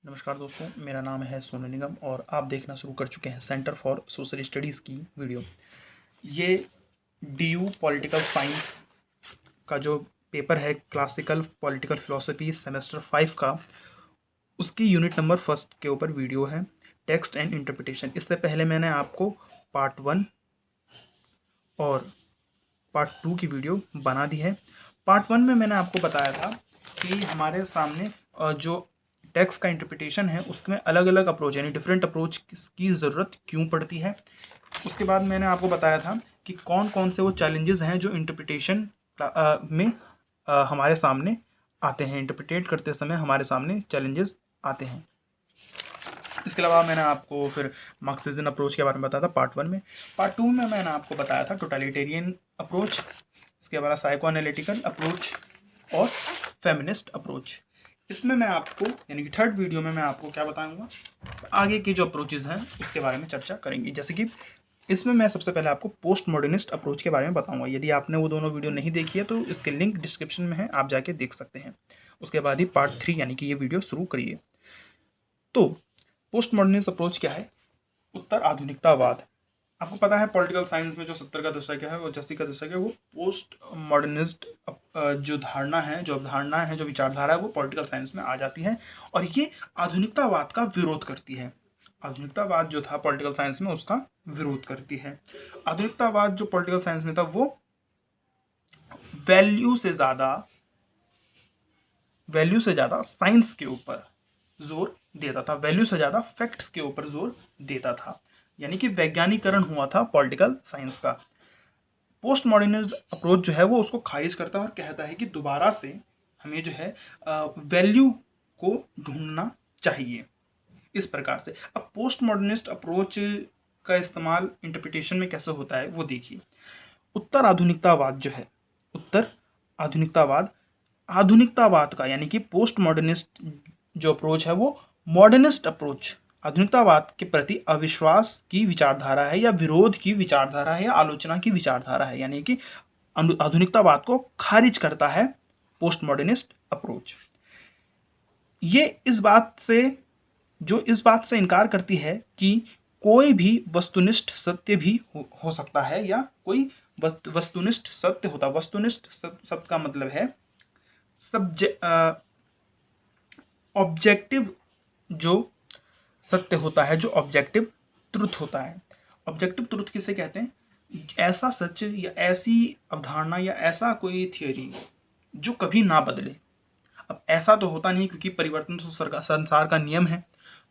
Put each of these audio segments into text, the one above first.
नमस्कार दोस्तों, मेरा नाम है सोनू निगम और आप देखना शुरू कर चुके हैं सेंटर फॉर सोशल स्टडीज़ की वीडियो। ये डीयू पॉलिटिकल साइंस का जो पेपर है, क्लासिकल पॉलिटिकल फिलोसफी सेमेस्टर 5 का, उसकी यूनिट नंबर फर्स्ट के ऊपर वीडियो है, टेक्स्ट एंड इंटरप्रिटेशन। इससे पहले मैंने आपको पार्ट 1 और पार्ट 2 की वीडियो बना दी है। पार्ट 1 में मैंने आपको बताया था कि हमारे सामने जो टेक्स्ट का इंटरप्रिटेशन है उसमें अलग अलग अप्रोच यानी डिफरेंट अप्रोच की ज़रूरत क्यों पड़ती है। उसके बाद मैंने आपको बताया था कि कौन कौन से वो चैलेंजेस हैं जो इंटरप्रिटेशन में हमारे सामने आते हैं, इंटरप्रिटेट करते समय हमारे सामने चैलेंजेस आते हैं। इसके अलावा मैंने आपको फिर मार्क्सिज्म अप्रोच के बारे में बताया था पार्ट 1 में। पार्ट 2 में मैंने आपको बताया था टोटलिटेरियन अप्रोच, इसके बाद साइको एनालिटिकल अप्रोच और फेमिनिस्ट अप्रोच। इसमें मैं आपको यानी कि थर्ड वीडियो में मैं आपको क्या बताऊंगा, आगे की जो अप्रोचेज हैं उसके बारे में चर्चा करेंगे। जैसे कि इसमें मैं सबसे पहले आपको पोस्ट मॉडर्निस्ट अप्रोच के बारे में बताऊंगा। यदि आपने वो दोनों वीडियो नहीं देखी है तो इसके लिंक डिस्क्रिप्शन में है, आप जाके देख सकते हैं। उसके बाद ही पार्ट 3 यानी कि ये वीडियो शुरू करिए। तो पोस्ट मॉडर्निस्ट अप्रोच क्या है? उत्तर आधुनिकतावाद। आपको पता है पॉलिटिकल साइंस में जो 70 का दशक है, वो 80 का दशक है, वो पोस्ट मॉडर्निस्ट जो धारणा है, जो अवधारणा है, जो विचारधारा है, वो पॉलिटिकल साइंस में आ जाती है और ये आधुनिकतावाद का विरोध करती है। आधुनिकतावाद जो था पॉलिटिकल साइंस में उसका विरोध करती है। आधुनिकतावाद जो पॉलिटिकल साइंस में था वो वैल्यू से ज़्यादा साइंस के ऊपर जोर देता था, वैल्यू से ज़्यादा फैक्ट्स के ऊपर जोर देता था, यानी कि वैज्ञानिकरण हुआ था पॉलिटिकल साइंस का। पोस्ट मॉडर्निज्म अप्रोच जो है वो उसको खारिज करता है और कहता है कि दोबारा से हमें जो है वैल्यू को ढूंढना चाहिए। इस प्रकार से अब पोस्ट मॉडर्निस्ट अप्रोच का इस्तेमाल इंटरप्रिटेशन में कैसे होता है वो देखिए। उत्तर आधुनिकतावाद जो है, उत्तर आधुनिकतावाद का यानी कि पोस्ट मॉडर्निस्ट जो अप्रोच है वो मॉडर्निस्ट अप्रोच, आधुनिकतावाद के प्रति अविश्वास की विचारधारा है या विरोध की विचारधारा है या आलोचना की विचारधारा है, यानी कि आधुनिकतावाद को खारिज करता है पोस्ट मॉडर्निस्ट अप्रोच। ये इस बात से इनकार करती है कि कोई भी वस्तुनिष्ठ सत्य भी हो सकता है या कोई वस्तुनिष्ठ सत्य होता। वस्तुनिष्ठ शब्द का मतलब है ऑब्जेक्टिव जो सत्य होता है, जो ऑब्जेक्टिव ट्रुथ होता है। ऑब्जेक्टिव ट्रुथ किसे कहते हैं? ऐसा सच या ऐसी अवधारणा या ऐसा कोई थियोरी जो कभी ना बदले। अब ऐसा तो होता नहीं क्योंकि परिवर्तन तो संसार का नियम है।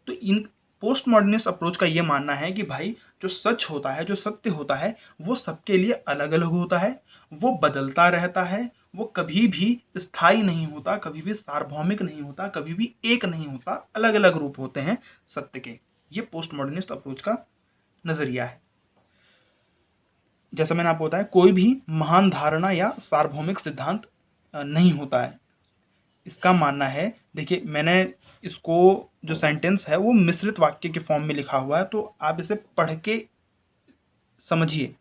तो इन पोस्ट मॉडर्निस्ट अप्रोच का ये मानना है कि भाई जो सच होता है, जो सत्य होता है, वो सबके लिए अलग अलग होता है, वो बदलता रहता है, वो कभी भी स्थायी नहीं होता, कभी भी सार्वभौमिक नहीं होता, कभी भी एक नहीं होता, अलग अलग रूप होते हैं सत्य के। ये पोस्ट मॉडर्निस्ट अप्रोच का नजरिया है। जैसा मैंने आपको बताया, कोई भी महान धारणा या सार्वभौमिक सिद्धांत नहीं होता है, इसका मानना है। देखिए मैंने इसको जो सेंटेंस है वो मिश्रित वाक्य के फॉर्म में लिखा हुआ है, तो आप इसे पढ़ के समझिए।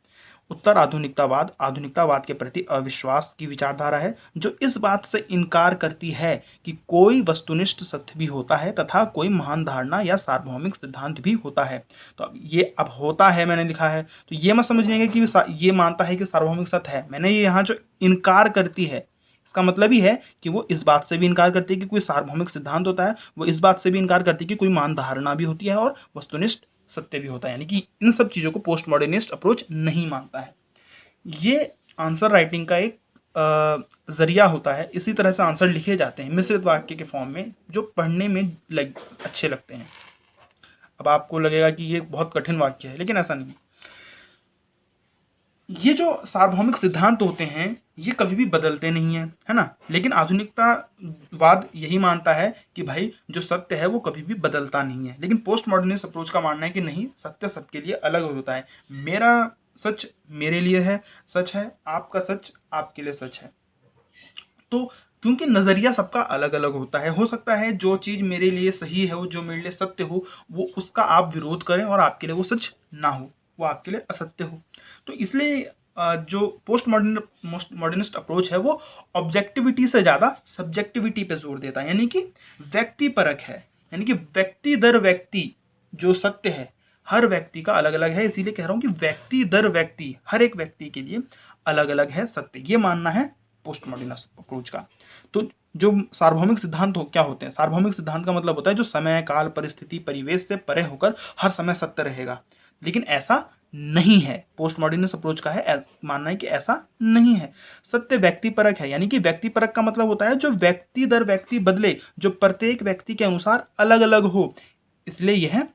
उत्तर आधुनिकतावाद के प्रति अविश्वास की विचारधारा है जो इस बात से इनकार करती है कि कोई वस्तुनिष्ठ सत्य भी होता है तथा कोई महान धारणा या सार्वभौमिक सिद्धांत भी होता है। तो अब होता है मैंने लिखा है, तो ये मत समझिएगा कि ये मानता है कि सार्वभौमिक सत्य है। मैंने ये यहाँ जो इनकार करती है, इसका मतलब ही है कि वो इस बात से भी इनकार करती है कि कोई सार्वभौमिक सिद्धांत होता है, वो इस बात से भी इनकार करती है कि कोई महान धारणा भी होती है और वस्तुनिष्ठ सत्य भी होता है, यानी कि इन सब चीज़ों को पोस्ट मॉडर्निस्ट अप्रोच नहीं मानता है। ये आंसर राइटिंग का एक जरिया होता है। इसी तरह से आंसर लिखे जाते हैं मिश्रित वाक्य के फॉर्म में, जो पढ़ने में अच्छे लगते हैं। अब आपको लगेगा कि ये बहुत कठिन वाक्य है, लेकिन ऐसा नहीं। ये जो सार्वभौमिक सिद्धांत होते हैं ये कभी भी बदलते नहीं है ना। लेकिन आधुनिकतावाद यही मानता है कि भाई जो सत्य है वो कभी भी बदलता नहीं है। लेकिन पोस्ट मॉडर्निस्ट अप्रोच का मानना है कि नहीं, सत्य सबके लिए अलग होता है। मेरा सच मेरे लिए है सच है, आपका सच आपके लिए सच है। तो क्योंकि नजरिया सबका अलग अलग होता है, हो सकता है जो चीज मेरे लिए सही है, जो मेरे लिए सत्य हो, वो उसका आप विरोध करें और आपके लिए वो सच ना हो, वो आपके लिए असत्य हो। तो इसलिए जो पोस्ट मॉडर्निस्ट अप्रोच है वो ऑब्जेक्टिविटी से ज़्यादा सब्जेक्टिविटी पे जोर देता है, यानी कि व्यक्तिपरक है। यानी कि व्यक्ति दर व्यक्ति जो सत्य है हर व्यक्ति का अलग अलग है, इसीलिए कह रहा हूं कि व्यक्ति दर व्यक्ति हर एक व्यक्ति के लिए अलग अलग है सत्य, ये मानना है पोस्ट मॉडर्निस्ट अप्रोच का। तो जो सार्वभौमिक सिद्धांत क्या होते हैं, सार्वभौमिक सिद्धांत का मतलब होता है जो समय काल परिस्थिति परिवेश से परे होकर हर समय सत्य रहेगा, लेकिन ऐसा नहीं है। पोस्ट मॉडर्निस्ट अप्रोच का है मानना है कि ऐसा नहीं है, सत्य व्यक्तिपरक है। यानी कि व्यक्तिपरक का मतलब होता है जो व्यक्ति दर व्यक्ति बदले, जो प्रत्येक व्यक्ति के अनुसार अलग अलग हो, इसलिए यह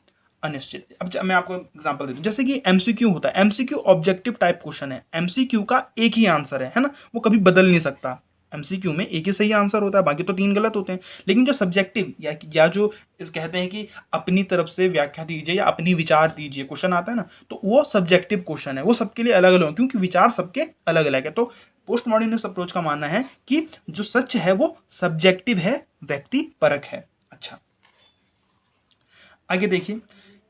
अनिश्चित। अब मैं आपको एग्जांपल देता हूं, जैसे कि एमसीक्यू होता है, एमसीक्यू ऑब्जेक्टिव टाइप क्वेश्चन है, एमसीक्यू का एक ही आंसर है ना, वो कभी बदल नहीं सकता। एमसीक्यू में एक ही सही आंसर होता है, बाकी तो 3 गलत होते हैं। लेकिन जो सब्जेक्टिव या जो इस कहते हैं कि अपनी तरफ से व्याख्या दीजिए या अपनी विचार दीजिए क्वेश्चन आता है ना, तो वो सब्जेक्टिव क्वेश्चन है, वो सबके लिए अलग अलग है क्योंकि विचार सबके अलग अलग है। तो पोस्ट मॉडर्निस्ट अप्रोच का मानना है कि जो सच है वो सब्जेक्टिव है, व्यक्तिपरक है। अच्छा, आगे देखिए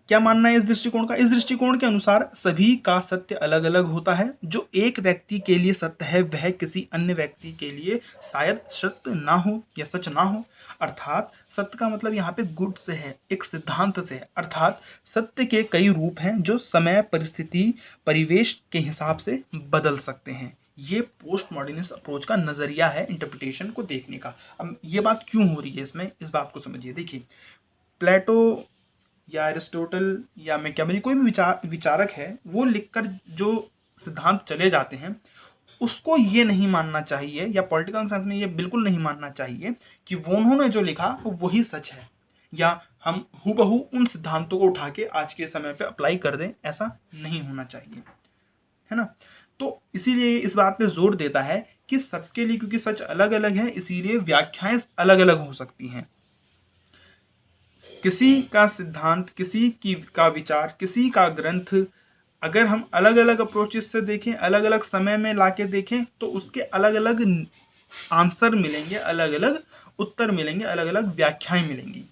क्या मानना है इस दृष्टिकोण का। इस दृष्टिकोण के अनुसार सभी का सत्य अलग अलग होता है, जो एक व्यक्ति के लिए सत्य है वह किसी अन्य व्यक्ति के लिए शायद सत्य ना हो या सच ना हो। अर्थात सत्य का मतलब यहाँ पे गुड से है, एक सिद्धांत से है, अर्थात सत्य के कई रूप हैं जो समय परिस्थिति परिवेश के हिसाब से बदल सकते हैं। ये पोस्ट मॉडर्निस्ट अप्रोच का नजरिया है इंटरप्रिटेशन को देखने का। अब ये बात क्यों हो रही है इसमें, इस बात को समझिए। देखिए प्लेटो या एरिस्टोटल या मैकियावेली कोई भी विचारक है, वो लिखकर जो सिद्धांत चले जाते हैं उसको ये नहीं मानना चाहिए, या पॉलिटिकल साइंस में ये बिल्कुल नहीं मानना चाहिए कि वो उन्होंने जो लिखा वो वही सच है, या हम हूबहू उन सिद्धांतों को उठा के आज के समय पे अप्लाई कर दें, ऐसा नहीं होना चाहिए, है ना। तो इसीलिए इस बात पे जोर देता है कि सबके लिए, क्योंकि सच अलग अलग है, इसीलिए व्याख्याएं अलग अलग हो सकती हैं। किसी का सिद्धांत, किसी की का विचार, किसी का ग्रंथ अगर हम अलग अलग अप्रोचेस से देखें, अलग अलग समय में लाके देखें, तो उसके अलग अलग आंसर मिलेंगे, अलग अलग उत्तर मिलेंगे, अलग अलग व्याख्याएं मिलेंगी।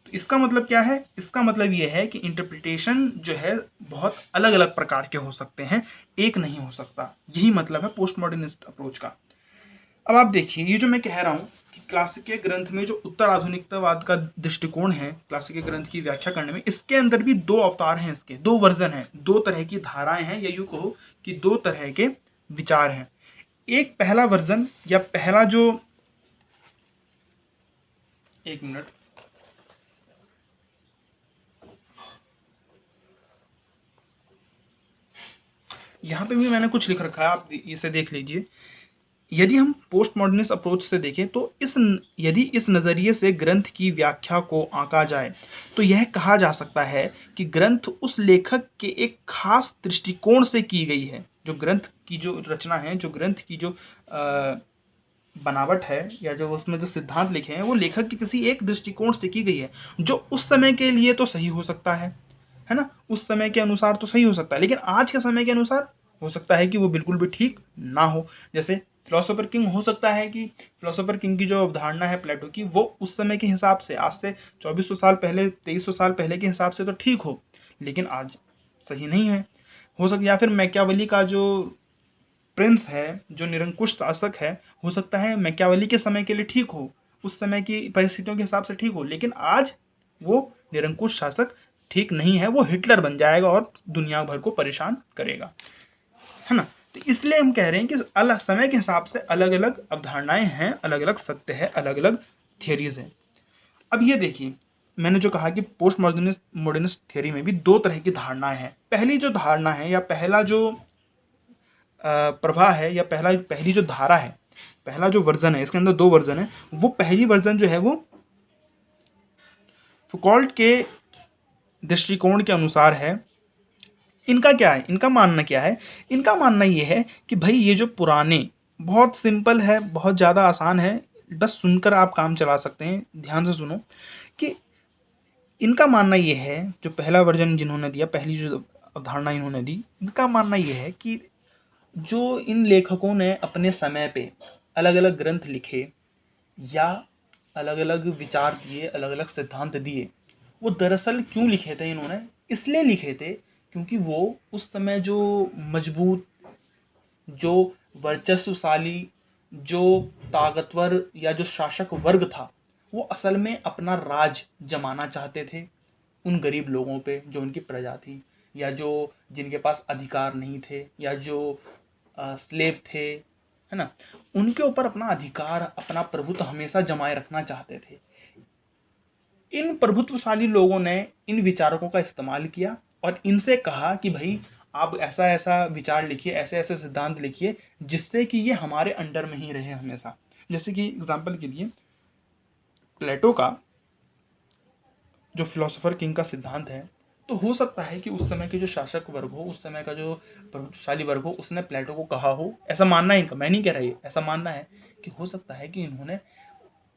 तो इसका मतलब क्या है, इसका मतलब यह है कि इंटरप्रिटेशन जो है बहुत अलग अलग प्रकार के हो सकते हैं, एक नहीं हो सकता। यही मतलब है पोस्ट मॉडर्निस्ट अप्रोच का। अब आप देखिए ये जो मैं कह रहा हूँ कि क्लासिक ग्रंथ में जो उत्तर आधुनिकतावाद का दृष्टिकोण है क्लासिक ग्रंथ की व्याख्या करने में, इसके अंदर भी 2 अवतार हैं, इसके 2 वर्जन हैं, 2 तरह की धाराएं हैं, या यूं कहो कि 2 तरह के विचार हैं। एक पहला वर्जन या पहला जो, एक मिनट, यहां पे भी मैंने कुछ लिख रखा है, आप इसे देख लीजिए। यदि हम पोस्ट मॉडर्निस्ट अप्रोच से देखें तो यदि इस नज़रिए से ग्रंथ की व्याख्या को आंका जाए तो यह कहा जा सकता है कि ग्रंथ उस लेखक के एक खास दृष्टिकोण से की गई है। जो ग्रंथ की जो रचना है, जो ग्रंथ की जो बनावट है, या जो उसमें जो सिद्धांत लिखे हैं, वो लेखक की किसी एक दृष्टिकोण से की गई है, जो उस समय के लिए तो सही हो सकता है ना, उस समय के अनुसार तो सही हो सकता है, लेकिन आज के समय के अनुसार हो सकता है कि वो बिल्कुल भी ठीक ना हो। जैसे फिलोसोफर किंग, हो सकता है कि फिलोसोफर किंग की जो अवधारणा है प्लेटो की, वो उस समय के हिसाब से, आज से 2400 साल पहले, 2300 साल पहले के हिसाब से तो ठीक हो, लेकिन आज सही नहीं है। हो सकता, या फिर मैकियावेली का जो प्रिंस है, जो निरंकुश शासक है, हो सकता है मैकियावेली के समय के लिए ठीक हो, उस समय की परिस्थितियों के हिसाब से ठीक हो, लेकिन आज वो निरंकुश शासक ठीक नहीं है, वो हिटलर बन जाएगा और दुनिया भर को परेशान करेगा, है ना। तो इसलिए हम कह रहे हैं कि अलग समय के हिसाब से अलग अलग अवधारणाएं हैं, अलग अलग सत्य है, अलग अलग थियरीज हैं। अब ये देखिए मैंने जो कहा कि पोस्ट मॉडर्निस्ट थियरी में भी 2 तरह की धारणाएं हैं। पहली जो धारणा है, या पहला जो प्रभा है, या पहली जो धारा है, पहला जो वर्जन है, इसके अंदर 2 वर्जन है, वो पहली वर्जन जो है वो फुकॉल्ट के दृष्टिकोण के अनुसार है। इनका क्या है, इनका मानना क्या है, इनका मानना ये है कि भाई ये जो पुराने, बहुत सिंपल है, बहुत ज़्यादा आसान है, बस सुनकर आप काम चला सकते हैं, ध्यान से सुनो, कि इनका मानना ये है, जो पहला वर्जन जिन्होंने दिया, पहली जो अवधारणा इन्होंने दी, इनका मानना ये है कि जो इन लेखकों ने अपने समय पे अलग अलग ग्रंथ लिखे या अलग अलग विचार दिए, अलग अलग सिद्धांत दिए, वो दरअसल क्यों लिखे थे इन्होंने, इसलिए लिखे थे क्योंकि वो उस समय जो मजबूत, जो वर्चस्वशाली, जो ताकतवर या जो शासक वर्ग था, वो असल में अपना राज जमाना चाहते थे उन गरीब लोगों पे जो उनकी प्रजा थी, या जो जिनके पास अधिकार नहीं थे, या जो स्लेव थे, है ना, उनके ऊपर अपना अधिकार, अपना प्रभुत्व हमेशा जमाए रखना चाहते थे। इन प्रभुत्वशाली लोगों ने इन विचारकों का इस्तेमाल किया और इनसे कहा कि भाई आप ऐसा ऐसा विचार लिखिए, ऐसे ऐसे सिद्धांत लिखिए जिससे कि ये हमारे अंडर में ही रहे हमेशा। जैसे कि एग्जाम्पल के लिए प्लेटो का जो फिलोसोफर किंग का सिद्धांत है, तो हो सकता है कि उस समय के जो शासक वर्ग हो, उस समय का जो प्रभुत्वशाली वर्ग हो, उसने प्लेटो को कहा हो, ऐसा मानना है इनका, मैं नहीं कह रहा, ऐसा मानना है कि हो सकता है कि इन्होंने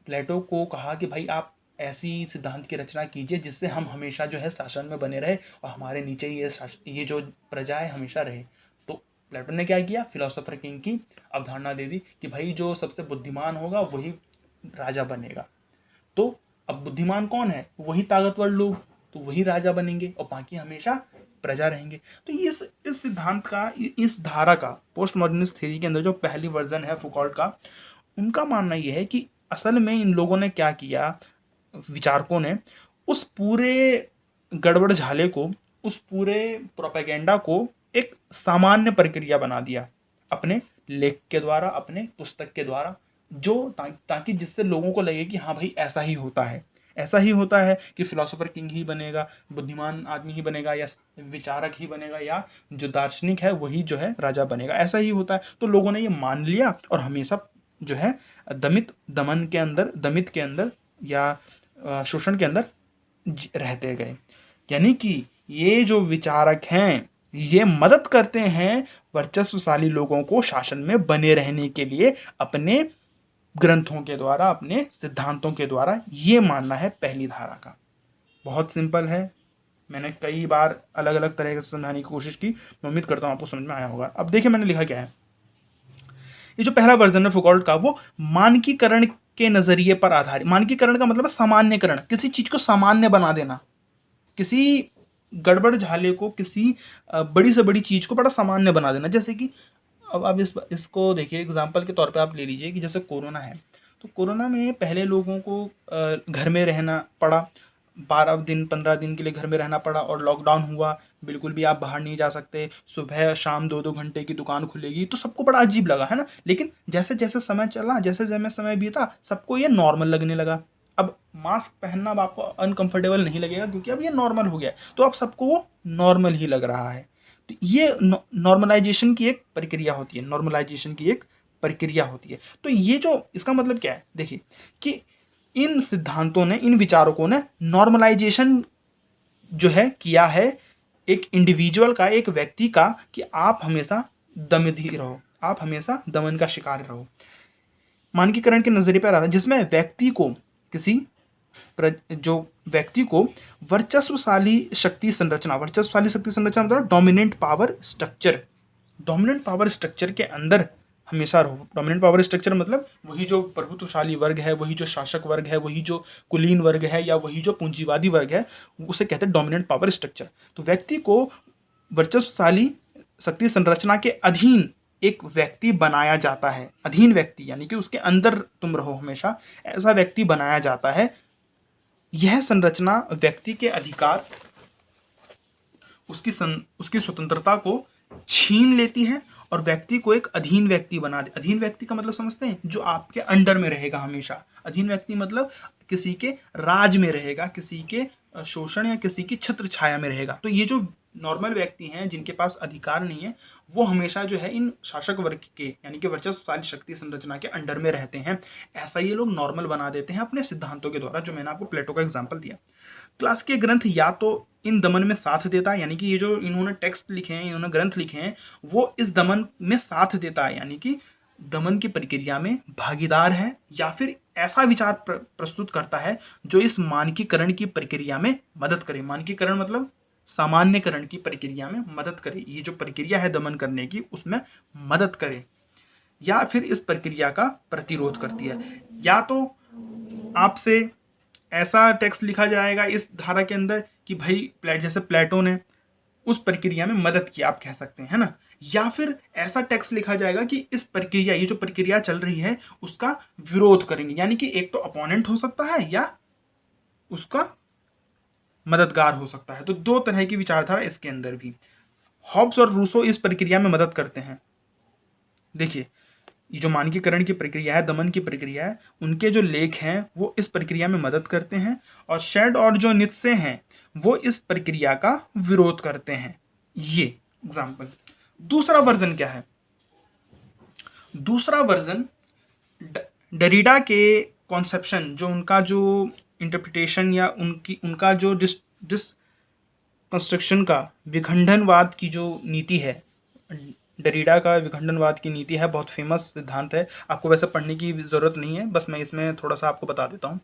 प्लेटो को कहा कि भाई आप ऐसी सिद्धांत की रचना कीजिए जिससे हम हमेशा जो है शासन में बने रहे और हमारे नीचे ये जो प्रजा है हमेशा रहे। तो प्लेटो ने क्या किया, फिलोसोफर किंग की अवधारणा दे दी कि भाई जो सबसे बुद्धिमान होगा वही राजा बनेगा। तो अब बुद्धिमान कौन है, वही ताकतवर लोग, तो वही राजा बनेंगे और बाकी हमेशा प्रजा रहेंगे। तो इस सिद्धांत का, इस धारा का, पोस्ट मॉडर्निस्ट थ्योरी के अंदर जो पहली वर्जन है फुकॉल्ट का, उनका मानना यह है कि असल में इन लोगों ने क्या किया, विचारकों ने उस पूरे गड़बड़ झाले को, उस पूरे प्रोपेगेंडा को एक सामान्य प्रक्रिया बना दिया अपने लेख के द्वारा, अपने पुस्तक के द्वारा, जो ताकि जिससे लोगों को लगे कि हाँ भाई ऐसा ही होता है, ऐसा ही होता है कि फिलोसोफर किंग ही बनेगा, बुद्धिमान आदमी ही बनेगा, या विचारक ही बनेगा, या जो दार्शनिक है वही जो है राजा बनेगा, ऐसा ही होता है। तो लोगों ने ये मान लिया और हमेशा जो है दमित के अंदर या शोषण के अंदर रहते गए। यानी कि ये जो विचारक हैं ये मदद करते हैं वर्चस्वशाली लोगों को शासन में बने रहने के लिए अपने ग्रंथों के द्वारा, अपने सिद्धांतों के द्वारा। ये मानना है पहली धारा का। बहुत सिंपल है, मैंने कई बार अलग अलग तरह से समझाने की कोशिश की, मैं उम्मीद करता हूँ आपको समझ में आया होगा। अब देखिए मैंने लिखा क्या है। ये जो पहला वर्जन है फुकॉल्ट का, वो मानकीकरण के नजरिए पर आधारित। मानकीकरण का मतलब है सामान्यकरण, किसी चीज को सामान्य बना देना, किसी गड़बड़ झाले को, किसी बड़ी से बड़ी चीज को बड़ा सामान्य बना देना। जैसे कि अब आप इसको देखिए, एग्जाम्पल के तौर पे आप ले लीजिए कि जैसे कोरोना है, तो कोरोना में पहले लोगों को घर में रहना पड़ा, 12 दिन 15 दिन के लिए घर में रहना पड़ा और लॉकडाउन हुआ, बिल्कुल भी आप बाहर नहीं जा सकते, सुबह शाम 2-2 घंटे की दुकान खुलेगी, तो सबको बड़ा अजीब लगा, है ना। लेकिन जैसे जैसे समय चला, जैसे जैसे समय बीता, सबको ये नॉर्मल लगने लगा। अब मास्क पहनना अब आपको अनकंफर्टेबल नहीं लगेगा क्योंकि अब ये नॉर्मल हो गया, तो अब सबको वो नॉर्मल ही लग रहा है। तो ये नॉर्मलाइजेशन की एक प्रक्रिया होती है, नॉर्मलाइजेशन की एक प्रक्रिया होती है। तो ये जो इसका मतलब क्या है, देखिए कि इन सिद्धांतों ने, इन विचारकों ने नॉर्मलाइजेशन जो है किया है एक इंडिविजुअल का, एक व्यक्ति का, कि आप हमेशा दमित ही रहो, आप हमेशा दमन का शिकार रहो। मानकीकरण के नजरिए पर आता है जिसमें व्यक्ति को वर्चस्वशाली शक्ति संरचना मतलब डोमिनेंट पावर स्ट्रक्चर के अंदर हमेशा रहो। डोमिनेंट पावर स्ट्रक्चर मतलब वही जो प्रभुत्वशाली वर्ग है, वही जो शासक वर्ग है, वही जो कुलीन वर्ग है, या वही जो पूंजीवादी वर्ग है, उसे कहते हैं डोमिनेंट पावर स्ट्रक्चर। तो व्यक्ति को वर्चस्वशाली शक्ति संरचना के अधीन एक व्यक्ति बनाया जाता है। अधीन व्यक्ति यानी कि उसके अंदर तुम रहो हमेशा, ऐसा व्यक्ति बनाया जाता है। यह संरचना व्यक्ति के अधिकार, उसकी स्वतंत्रता को छीन लेती है और व्यक्ति को एक अधीन व्यक्ति बना दे। अधीन व्यक्ति का मतलब समझते हैं, जो आपके अंडर में रहेगा हमेशा। अधीन व्यक्ति मतलब किसी के राज में रहेगा, किसी के शोषण या किसी की छत्र छाया में रहेगा। तो ये जो नॉर्मल व्यक्ति हैं जिनके पास अधिकार नहीं है, वो हमेशा जो है इन शासक वर्ग के यानी कि वर्चस्वशाली शक्ति संरचना के अंडर में रहते हैं। ऐसा ये लोग नॉर्मल बना देते हैं अपने सिद्धांतों के द्वारा, जो मैंने आपको प्लेटो का एग्जाम्पल दिया। क्लास के ग्रंथ या तो इन दमन में साथ देता है, यानी कि ये जो इन्होंने टेक्स्ट लिखे हैं, इन्होंने ग्रंथ लिखे हैं, वो इस दमन में साथ देता है, यानी कि दमन की प्रक्रिया में भागीदार है, या फिर ऐसा विचार प्रस्तुत करता है जो इस मानकीकरण की प्रक्रिया में मदद करे। मानकीकरण मतलब सामान्यकरण की प्रक्रिया में मदद करे। ये जो प्रक्रिया है दमन करने की, उसमें मदद करे, या फिर इस प्रक्रिया का प्रतिरोध करती है। या तो आपसे ऐसा टेक्स्ट लिखा जाएगा इस धारा के अंदर कि भाई जैसे प्लेटो ने उस प्रक्रिया में मदद की, आप कह सकते हैं, है ना। या फिर ऐसा टेक्स्ट लिखा जाएगा कि इस प्रक्रिया, ये जो प्रक्रिया चल रही है उसका विरोध करेंगे, यानी कि एक तो अपोनेंट हो सकता है या उसका मददगार हो सकता है। तो दो तरह की विचारधारा इसके अंदर भी। हॉब्स और रूसो इस प्रक्रिया में मदद करते हैं। देखिए, ये जो मानकीकरण की प्रक्रिया है, दमन की प्रक्रिया है, उनके जो लेख हैं वो इस प्रक्रिया में मदद करते हैं, और शेड और जो नित्से हैं वो इस प्रक्रिया का विरोध करते हैं। ये एग्जाम्पल। दूसरा वर्जन क्या है? दूसरा वर्जन डरीडा के कॉन्सेप्शन, जो उनका जो इंटरप्रिटेशन या उनका जो कंस्ट्रक्शन का विखंडनवाद की जो नीति है, डरीडा का विखंडनवाद की नीति है, बहुत फेमस सिद्धांत है, आपको वैसे पढ़ने की ज़रूरत नहीं है, बस मैं इसमें थोड़ा सा आपको बता देता हूँ।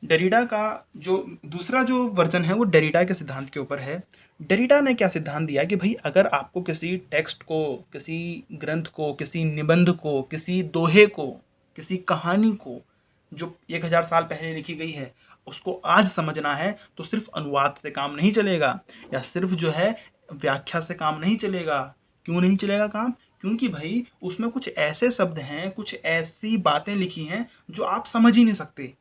डरीडा का जो दूसरा जो वर्जन है वो डरीडा के सिद्धांत के ऊपर है। डरीडा ने क्या सिद्धांत दिया कि भाई अगर आपको किसी टेक्स्ट को, किसी ग्रंथ को, किसी निबंध को, किसी दोहे को, किसी कहानी को जो 1000 साल पहले लिखी गई है उसको आज समझना है, तो सिर्फ अनुवाद से काम नहीं चलेगा, या सिर्फ जो है व्याख्या से काम नहीं चलेगा। क्यों नहीं चलेगा काम? क्योंकि भाई उसमें कुछ ऐसे शब्द हैं, कुछ ऐसी बातें लिखी हैं जो आप समझ ही नहीं सकते।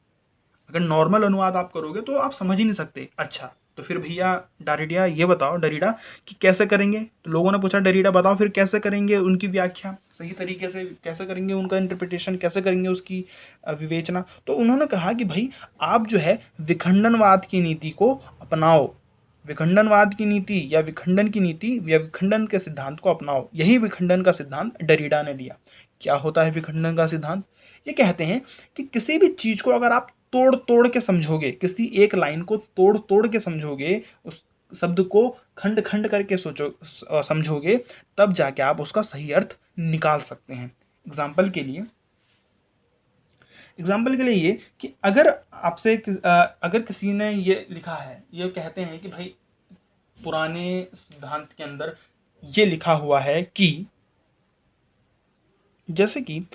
अगर नॉर्मल अनुवाद आप करोगे तो आप समझ ही नहीं सकते। अच्छा, तो फिर भैया डरीडा ये बताओ, डरीडा कि कैसे करेंगे? तो लोगों ने पूछा डरीडा बताओ फिर कैसे करेंगे उनकी व्याख्या सही तरीके से, कैसे करेंगे उनका इंटरप्रिटेशन, कैसे करेंगे उसकी विवेचना? तो उन्होंने कहा कि भाई आप जो है विखंडनवाद की नीति को अपनाओ, विखंडनवाद की नीति या विखंडन की नीति या विखंडन के सिद्धांत को अपनाओ। यही विखंडन का सिद्धांत डरीडा ने दिया। क्या होता है विखंडन का सिद्धांत? ये कहते हैं कि किसी भी चीज को अगर आप तोड़ तोड़ के समझोगे, किसी एक लाइन को तोड़ तोड़ के समझोगे, उस शब्द को खंड खंड करके समझोगे, तब जाके आप उसका सही अर्थ निकाल सकते हैं। एग्जाम्पल के लिए ये कि अगर आपसे अगर किसी ने ये लिखा है, ये कहते हैं कि भाई पुराने सिद्धांत के अंदर ये लिखा हुआ है कि, जैसे कि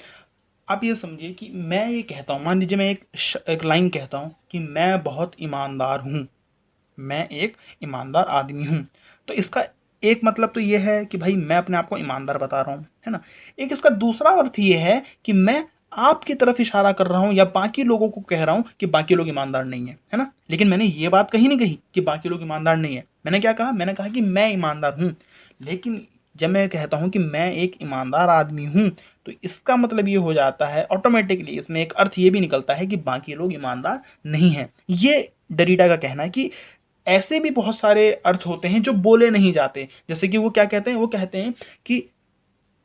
आप ये समझिए कि मैं ये कहता हूँ, मान लीजिए मैं एक लाइन कहता हूँ कि मैं बहुत ईमानदार हूँ, मैं एक ईमानदार आदमी हूँ। तो इसका एक मतलब तो ये है कि भाई मैं अपने आप को ईमानदार बता रहा हूँ, है ना। एक इसका दूसरा अर्थ ये है कि मैं आपकी तरफ इशारा कर रहा हूँ या बाकी लोगों को कह रहा हूँ कि बाकी लोग ईमानदार नहीं है ना। लेकिन मैंने ये बात कहीं नहीं कही कि बाकी लोग ईमानदार नहीं है। मैंने क्या कहा? मैंने कहा कि मैं ईमानदार हूँ। लेकिन जब मैं कहता हूँ कि मैं एक ईमानदार आदमी हूँ, तो इसका मतलब ये हो जाता है ऑटोमेटिकली, इसमें एक अर्थ ये भी निकलता है कि बाकी लोग ईमानदार नहीं हैं। ये डरीडा का कहना है कि ऐसे भी बहुत सारे अर्थ होते हैं जो बोले नहीं जाते। जैसे कि वो क्या कहते हैं? वो कहते हैं कि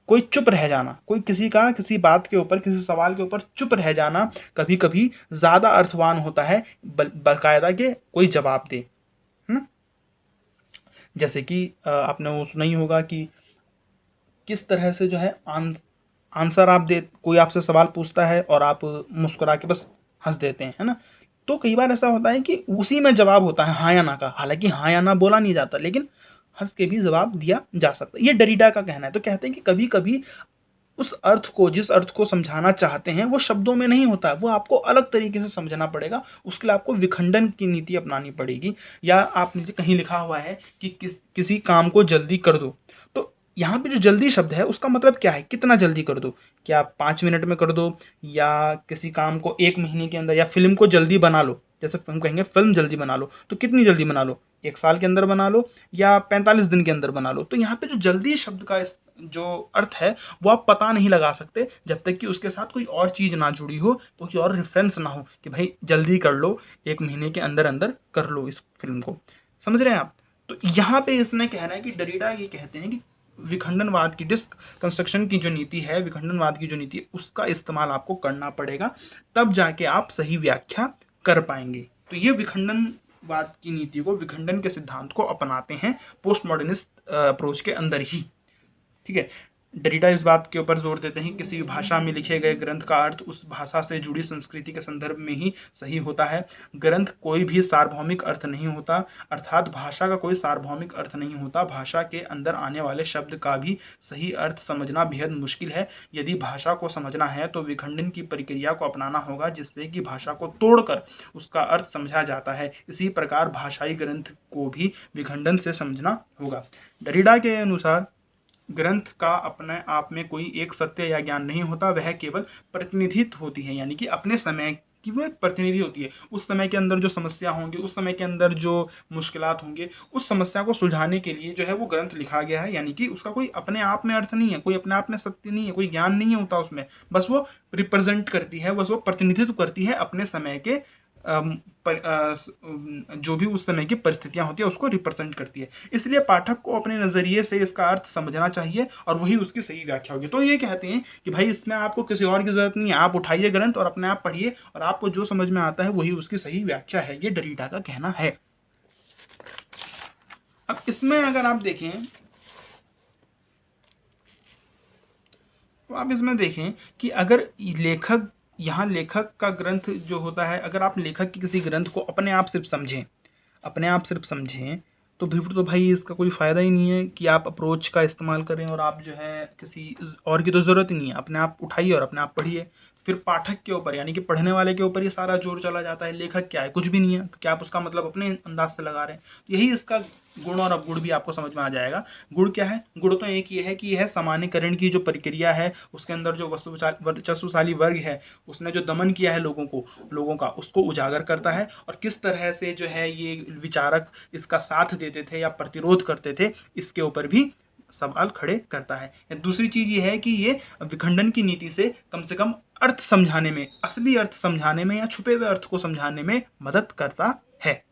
कोई चुप रह जाना, कोई किसी बात के ऊपर, किसी सवाल के ऊपर चुप रह जाना कभी कभी ज्यादा अर्थवान होता है बाकायदा के कोई जवाब दे। जैसे कि आपने वो सुना ही होगा कि किस तरह से जो है आंसर आप दे, कोई आपसे सवाल पूछता है और आप मुस्कुरा के बस हंस देते हैं, है ना। तो कई बार ऐसा होता है कि उसी में जवाब होता है हाँ या ना का। हालांकि हाँ या ना बोला नहीं जाता, लेकिन हंस के भी जवाब दिया जा सकता है। ये डरीडा का कहना है। तो कहते हैं कि कभी कभी उस अर्थ को, जिस अर्थ को समझाना चाहते हैं, वो शब्दों में नहीं होता, वो आपको अलग तरीके से समझना पड़ेगा। उसके लिए आपको विखंडन की नीति अपनानी पड़ेगी। या आपने कहीं लिखा हुआ है कि किसी काम को जल्दी कर दो, तो यहाँ पे जो जल्दी शब्द है उसका मतलब क्या है? कितना जल्दी कर दो? क्या 5 मिनट में कर दो, या किसी काम को 1 महीने के अंदर, या फिल्म को जल्दी बना लो। जैसे हम कहेंगे फिल्म जल्दी बना लो, तो कितनी जल्दी बना लो? 1 साल के अंदर बना लो या 45 दिन के अंदर बना लो। तो यहाँ पे जो जल्दी शब्द का जो अर्थ है वो आप पता नहीं लगा सकते जब तक कि उसके साथ कोई और चीज ना जुड़ी हो, तो कोई और रेफरेंस ना हो कि भाई जल्दी कर लो, 1 महीने के अंदर अंदर कर लो इस फिल्म को। समझ रहे हैं आप? तो यहाँ पे इसने कहना है कि डरीडा ये कहते हैं कि विखंडनवाद की, डिस्क कंस्ट्रक्शन की जो नीति है, विखंडनवाद की जो नीति है, उसका इस्तेमाल आपको करना पड़ेगा, तब जाके आप सही व्याख्या कर पाएंगे। तो ये विखंडनवाद की नीति को, विखंडन के सिद्धांत को अपनाते हैं पोस्ट मॉडर्निस्ट अप्रोच के अंदर ही। ठीक है। डरीडा इस बात के ऊपर जोर देते हैं कि किसी भी भाषा में लिखे गए ग्रंथ का अर्थ उस भाषा से जुड़ी संस्कृति के संदर्भ में ही सही होता है। ग्रंथ कोई भी सार्वभौमिक अर्थ नहीं होता, अर्थात भाषा का कोई सार्वभौमिक अर्थ नहीं होता। भाषा के अंदर आने वाले शब्द का भी सही अर्थ समझना बेहद मुश्किल है। यदि भाषा को समझना है तो विखंडन की प्रक्रिया को अपनाना होगा, जिससे कि भाषा को तोड़कर उसका अर्थ समझा जाता है। इसी प्रकार भाषाई ग्रंथ को भी विखंडन से समझना होगा। डरीडा के अनुसार ग्रंथ का अपने आप में कोई एक सत्य या ज्ञान नहीं होता, वह केवल प्रतिनिधित्व होती है, यानी कि अपने समय की वो एक प्रतिनिधि होती है। उस समय के अंदर जो समस्या होंगी, उस समय के अंदर जो मुश्किलात होंगे, उस समस्या को सुलझाने के लिए जो है वो ग्रंथ लिखा गया है। यानी कि उसका कोई अपने आप में अर्थ नहीं है, कोई अपने आप में सत्य नहीं है, कोई ज्ञान नहीं होता उसमें, बस वो रिप्रेजेंट करती है, बस वो प्रतिनिधित्व करती है अपने समय के जो भी उस समय की परिस्थितियां होती है उसको रिप्रेजेंट करती है। इसलिए पाठक को अपने नजरिए से इसका अर्थ समझना चाहिए और वही उसकी सही व्याख्या होगी। तो ये कहते हैं कि भाई इसमें आपको किसी और की जरूरत नहीं है, आप उठाइए ग्रंथ और अपने आप पढ़िए और आपको जो समझ में आता है वही उसकी सही व्याख्या है। ये डरीडा का कहना है। अब इसमें अगर आप देखें तो आप इसमें देखें कि अगर लेखक का ग्रंथ जो होता है, अगर आप लेखक की किसी ग्रंथ को अपने आप सिर्फ समझें तो फिर तो भाई इसका कोई फ़ायदा ही नहीं है कि आप अप्रोच का इस्तेमाल करें और आप जो है किसी और की तो ज़रूरत ही नहीं है, अपने आप उठाइए और अपने आप पढ़िए। फिर पाठक के ऊपर यानी कि पढ़ने वाले के ऊपर ये सारा जोर चला जाता है। लेखक क्या है? कुछ भी नहीं है, क्या आप उसका मतलब अपने अंदाज से लगा रहे हैं। तो यही इसका गुण और अवगुण भी आपको समझ में आ जाएगा। गुण क्या है? गुण तो एक ये है कि यह सामान्यकरण की जो प्रक्रिया है, उसके अंदर जो वर्चस्वशाली वर्ग है उसने जो दमन किया है लोगों का, उसको उजागर करता है। और किस तरह से जो है ये विचारक इसका साथ देते थे या प्रतिरोध करते थे, इसके ऊपर भी सवाल खड़े करता है। दूसरी चीज ये है कि ये विखंडन की नीति से कम अर्थ समझाने में, असली अर्थ समझाने में या छुपे हुए अर्थ को समझाने में मदद करता है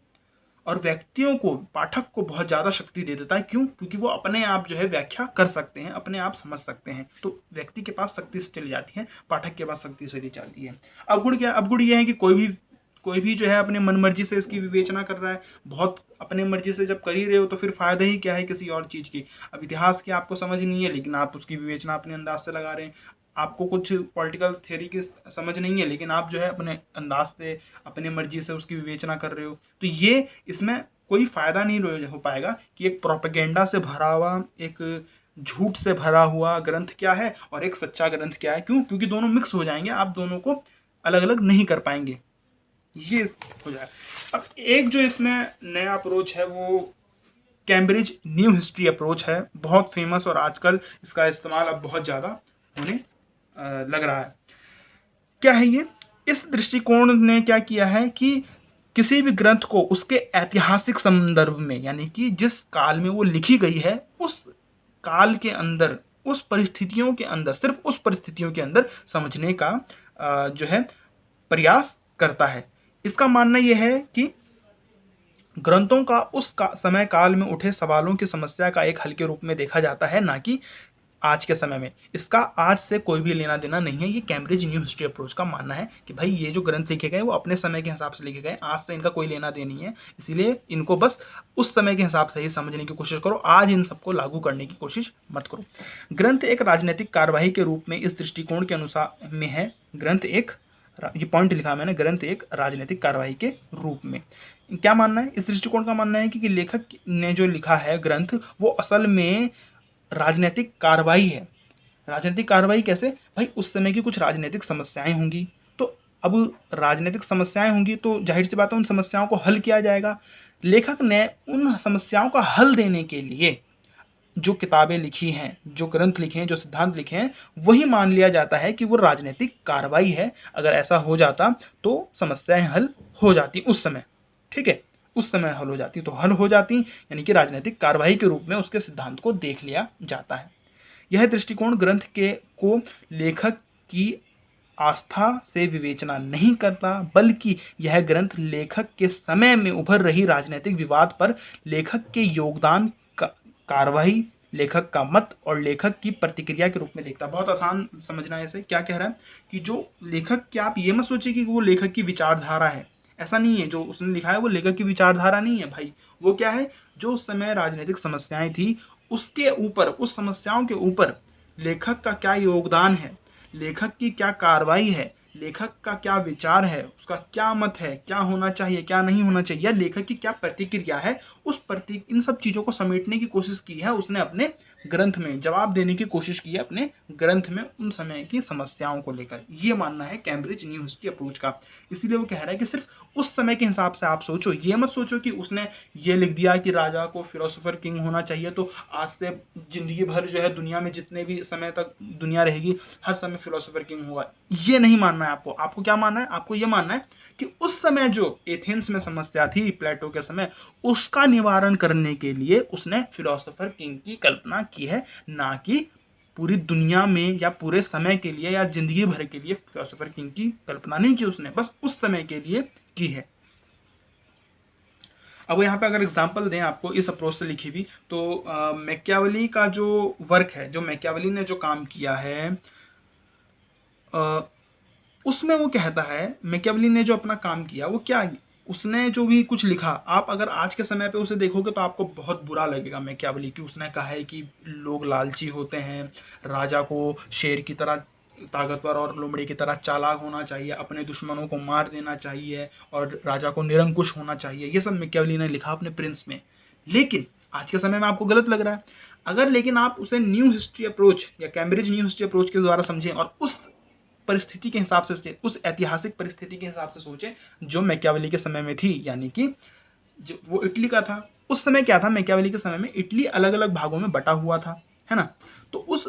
और व्यक्तियों को, पाठक को बहुत ज्यादा शक्ति दे देता है। क्यों? क्योंकि वो अपने आप जो है व्याख्या कर सकते हैं, अपने आप समझ सकते हैं। तो व्यक्ति के पास शक्ति से चली जाती है, पाठक के पास शक्ति से चली जाती है। अवगुण क्या? अवगुण ये है कि कोई भी जो है अपने मन मर्जी से इसकी विवेचना कर रहा है। बहुत अपने मर्जी से जब कर ही रहे हो तो फिर फायदा ही क्या है किसी और चीज की? अब इतिहास की आपको समझ नहीं है लेकिन आप उसकी विवेचना अपने अंदाज से लगा रहे हैं। आपको कुछ पॉलिटिकल थ्योरी की समझ नहीं है लेकिन आप जो है अपने अंदाज से, अपने मर्जी से उसकी विवेचना कर रहे हो। तो ये इसमें कोई फायदा नहीं हो पाएगा कि एक प्रोपेगेंडा से भरा हुआ, एक झूठ से भरा हुआ ग्रंथ क्या है और एक सच्चा ग्रंथ क्या है। क्यों? क्योंकि दोनों मिक्स हो जाएंगे, आप दोनों को अलग अलग नहीं कर पाएंगे। ये हो जाए। अब एक जो इसमें नया अप्रोच है वो कैम्ब्रिज न्यू हिस्ट्री अप्रोच है, बहुत फेमस और आजकल इसका इस्तेमाल अब बहुत ज़्यादा होने लग रहा है। क्या है ये? इस दृष्टिकोण ने क्या किया है कि किसी भी ग्रंथ को उसके ऐतिहासिक संदर्भ में, यानी कि जिस काल में वो लिखी गई है उस काल के अंदर, उस परिस्थितियों के अंदर, सिर्फ उस परिस्थितियों के अंदर समझने का जो है प्रयास करता है। इसका मानना यह है कि ग्रंथों का समय काल में उठे सवालों की समस्या का एक हल के रूप में देखा जाता है, ना कि आज के समय में। इसका आज से कोई भी लेना देना नहीं है। ये कैम्ब्रिज न्यू हिस्ट्री अप्रोच का मानना है कि भाई ये जो ग्रंथ लिखे गए वो अपने समय के हिसाब से लिखे गए, आज से इनका कोई लेना देना नहीं है, इसीलिए इनको बस उस समय के हिसाब से ही समझने की कोशिश करो, आज इन सबको लागू करने की कोशिश मत करो। ग्रंथ एक राजनीतिक कार्यवाही के रूप में इस दृष्टिकोण के अनुसार में है। ग्रंथ एक, ये पॉइंट लिखा मैंने, ग्रंथ एक राजनीतिक कार्यवाही के रूप में। क्या मानना है? इस दृष्टिकोण का मानना है कि लेखक ने जो लिखा है ग्रंथ वो असल में राजनीतिक कार्रवाई है। राजनीतिक कार्रवाई कैसे? भाई उस समय की कुछ राजनीतिक समस्याएं होंगी, तो अब राजनीतिक समस्याएं होंगी तो जाहिर सी बात है उन समस्याओं को हल किया जाएगा। लेखक ने उन समस्याओं का हल देने के लिए जो किताबें लिखी हैं, जो ग्रंथ लिखे हैं, जो सिद्धांत लिखे हैं, वही मान लिया जाता है कि वो राजनीतिक कार्रवाई है। अगर ऐसा हो जाता तो समस्याएं हल हो जाती उस समय, ठीक है, उस समय हल हो जाती, तो हल हो जाती, यानी कि राजनीतिक कार्रवाई के रूप में उसके सिद्धांत को देख लिया जाता है। यह दृष्टिकोण ग्रंथ को लेखक की आस्था से विवेचना नहीं करता, बल्कि यह ग्रंथ लेखक के समय में उभर रही राजनीतिक विवाद पर लेखक के योगदान, कार्रवाई, लेखक का मत और लेखक की प्रतिक्रिया के रूप में देखता। बहुत आसान समझना है इसे। क्या कह रहा है कि जो लेखक, क्या आप ये मत सोचिए कि वो लेखक की विचारधारा है, ऐसा नहीं है। जो उसने लिखा है वो लेखक की विचारधारा नहीं है भाई, वो क्या है, जो उस समय राजनीतिक समस्याएं थी उसके ऊपर, उस समस्याओं के ऊपर लेखक का क्या योगदान है, लेखक की क्या कार्रवाई है, लेखक का क्या विचार है, उसका क्या मत है, क्या होना चाहिए क्या नहीं होना चाहिए, या लेखक की क्या प्रतिक्रिया है, इन सब चीज़ों को समेटने की कोशिश की है उसने अपने ग्रंथ में, जवाब देने की कोशिश की है अपने ग्रंथ में उन समय की समस्याओं को लेकर। ये मानना है कैम्ब्रिज न्यू हिस्ट्री अप्रोच का। इसीलिए वो कह रहा है कि सिर्फ उस समय के हिसाब से आप सोचो, ये मत सोचो कि उसने ये लिख दिया कि राजा को फिलोसोफर किंग होना चाहिए तो आज से जिंदगी भर जो है दुनिया में जितने भी समय तक दुनिया रहेगी हर समय फिलोसोफर किंग होगा। ये नहीं मानना है आपको। आपको क्या मानना है? आपको ये मानना है कि उस समय जो एथेंस में समस्या थी प्लेटो के समय, उसका निवारण करने के लिए उसने फिलोसोफर किंग की कल्पना की है, ना कि पूरी दुनिया में या पूरे समय के लिए या जिंदगी भर के लिए फिलोसोफर किंग की कल्पना नहीं की उसने, बस उस समय के लिए की है। अब यहाँ पे अगर एग्जांपल दें आपको इस अप्रोच से लिखी हुई, तो मैकियावेली का जो वर्क है, जो मैकियावेली ने जो काम किया है, उसमें वो कहता है, मैकियावेली ने जो अपना काम किया वो क्या, उसने जो भी कुछ लिखा, आप अगर आज के समय पे उसे देखोगे तो आपको बहुत बुरा लगेगा मैकियावेली की। उसने कहा है कि लोग लालची होते हैं, राजा को शेर की तरह ताकतवर और लोमड़ी की तरह चालाक होना चाहिए, अपने दुश्मनों को मार देना चाहिए और राजा को निरंकुश होना चाहिए। ये सब मैकियावेली ने लिखा अपने प्रिंस में। लेकिन आज के समय में आपको गलत लग रहा है। अगर लेकिन आप उसे न्यू हिस्ट्री अप्रोच या कैम्ब्रिज न्यू हिस्ट्री अप्रोच के द्वारा समझें और उस परिस्थिति के हिसाब से, उस ऐतिहासिक परिस्थिति के हिसाब से सोचें जो मैकियावेली के समय में थी, यानी कि जो वो इटली का था। उस समय क्या था, मैकियावेली के समय में इटली अलग अलग भागों में बटा हुआ था, है ना। तो उस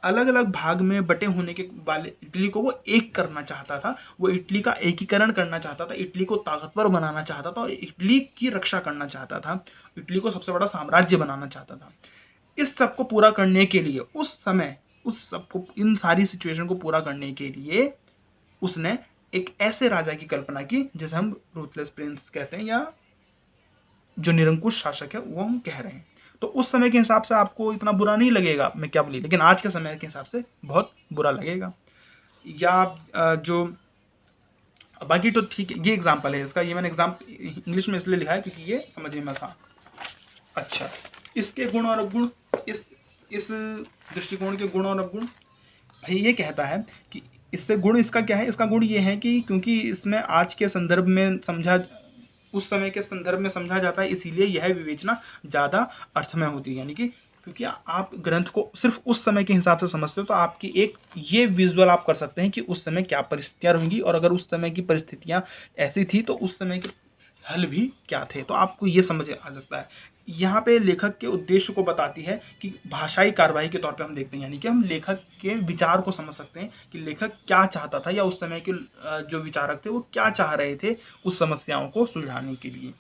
अलग अलग भाग में बटे होने के वाले इटली को वो एक करना चाहता था, वो इटली का एकीकरण करना चाहता था, इटली को ताकतवर बनाना चाहता था और इटली की रक्षा करना चाहता था, इटली को सबसे बड़ा साम्राज्य बनाना चाहता था। इस सब को पूरा करने के लिए उस समय, उस सबको, इन सारी सिचुएशन को पूरा करने के लिए उसने एक ऐसे राजा की कल्पना की जिसे हम रूथलेस प्रिंस कहते हैं, या जो निरंकुश शासक है वो हम कह रहे हैं। तो उस समय के हिसाब से आपको इतना बुरा नहीं लगेगा मैं क्या बोली, लेकिन आज के समय के हिसाब से बहुत बुरा लगेगा। या जो बाकी तो ठीक है, ये एग्जाम्पल है इसका, ये मैंने इंग्लिश में इसलिए लिखा है क्योंकि ये समझने में आसान। अच्छा, इसके गुण और अवगुण, इस दृष्टिकोण के गुण और अवगुण, भाई ये कहता है कि इससे गुण इसका क्या है, इसका गुण ये है कि क्योंकि इसमें आज के संदर्भ में समझा, उस समय के संदर्भ में समझा जाता है, इसीलिए यह विवेचना ज़्यादा अर्थमय होती है। यानी कि क्योंकि आप ग्रंथ को सिर्फ उस समय के हिसाब से समझते हो तो आपकी एक ये विजुअल आप कर सकते हैं कि उस समय क्या परिस्थितियाँ रहेंगी, और अगर उस समय की परिस्थितियाँ ऐसी थी तो उस समय के हल भी क्या थे, तो आपको ये समझ आ सकता है। यहाँ पे लेखक के उद्देश्य को बताती है कि भाषाई कार्रवाई के तौर पे हम देखते हैं, यानी कि हम लेखक के विचार को समझ सकते हैं कि लेखक क्या चाहता था, या उस समय के जो विचारक थे वो क्या चाह रहे थे उस समस्याओं को सुलझाने के लिए।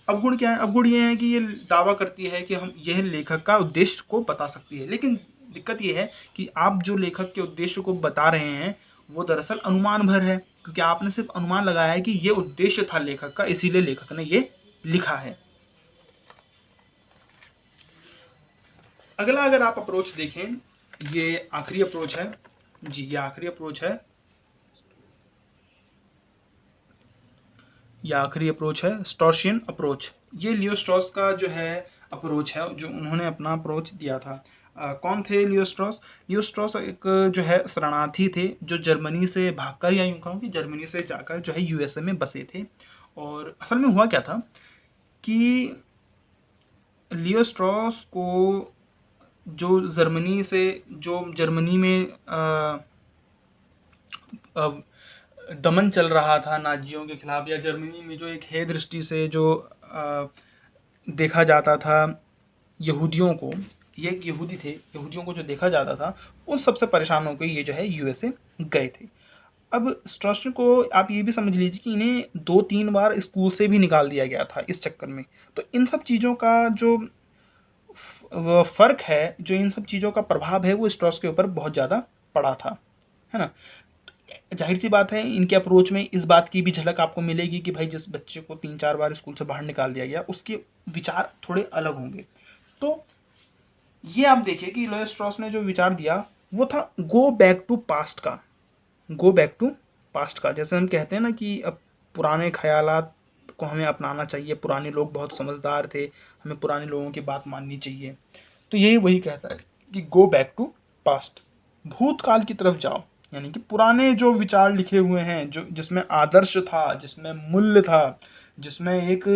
अवगुण क्या है? अवगुण ये है कि ये दावा करती है कि हम यह लेखक का उद्देश्य को बता सकती है, लेकिन दिक्कत ये है कि आप जो लेखक के उद्देश्य को बता रहे हैं वो दरअसल अनुमान भर है, क्योंकि आपने सिर्फ अनुमान लगाया है कि ये उद्देश्य था लेखक का, इसीलिए लेखक ने ये लिखा है। अगला अगर आप अप्रोच देखें, ये आखिरी अप्रोच है जी, ये आखिरी अप्रोच है, यह आखिरी अप्रोच है स्ट्रॉसियन अप्रोच। ये लियो स्ट्रॉस का जो है अप्रोच है, जो उन्होंने अपना अप्रोच दिया था। कौन थे लियो स्ट्रॉस? लियो स्ट्रॉस एक जो है शरणार्थी थे जो जर्मनी से भागकर, या यूँ कहूँ कि जर्मनी से जाकर जो है यूएसए में बसे थे। और असल में हुआ क्या था कि लियो स्ट्रॉस को जो जर्मनी में दमन चल रहा था नाजियों के खिलाफ, या जर्मनी में जो एक हे दृष्टि से जो देखा जाता था यहूदियों को, ये एक यहूदी थे, यहूदियों को जो देखा जाता था, उन सबसे परेशान होकर ये जो है यूएसए गए थे। अब स्ट्रॉसर को आप ये भी समझ लीजिए कि इन्हें 2-3 बार स्कूल से भी निकाल दिया गया था इस चक्कर में। तो इन सब चीज़ों का जो फ़र्क है, जो इन सब चीज़ों का प्रभाव है, वो स्ट्रॉस के ऊपर बहुत ज़्यादा पड़ा था, है ना। जाहिर सी बात है इनके अप्रोच में इस बात की भी झलक आपको मिलेगी कि भाई जिस बच्चे को 3-4 बार स्कूल से बाहर निकाल दिया गया उसके विचार थोड़े अलग होंगे। तो ये आप देखिए कि लियो स्ट्रॉस ने जो विचार दिया वो था गो बैक टू पास्ट का, गो बैक टू पास्ट का। जैसे हम कहते हैं ना कि अब पुराने ख्यालात को हमें अपनाना चाहिए, पुराने लोग बहुत समझदार थे, हमें पुराने लोगों की बात माननी चाहिए। तो यही वही कहता है कि गो बैक टू पास्ट, भूतकाल की तरफ जाओ, यानी कि पुराने जो विचार लिखे हुए हैं, जो जिसमें आदर्श था, जिसमें मूल्य था, जिसमें एक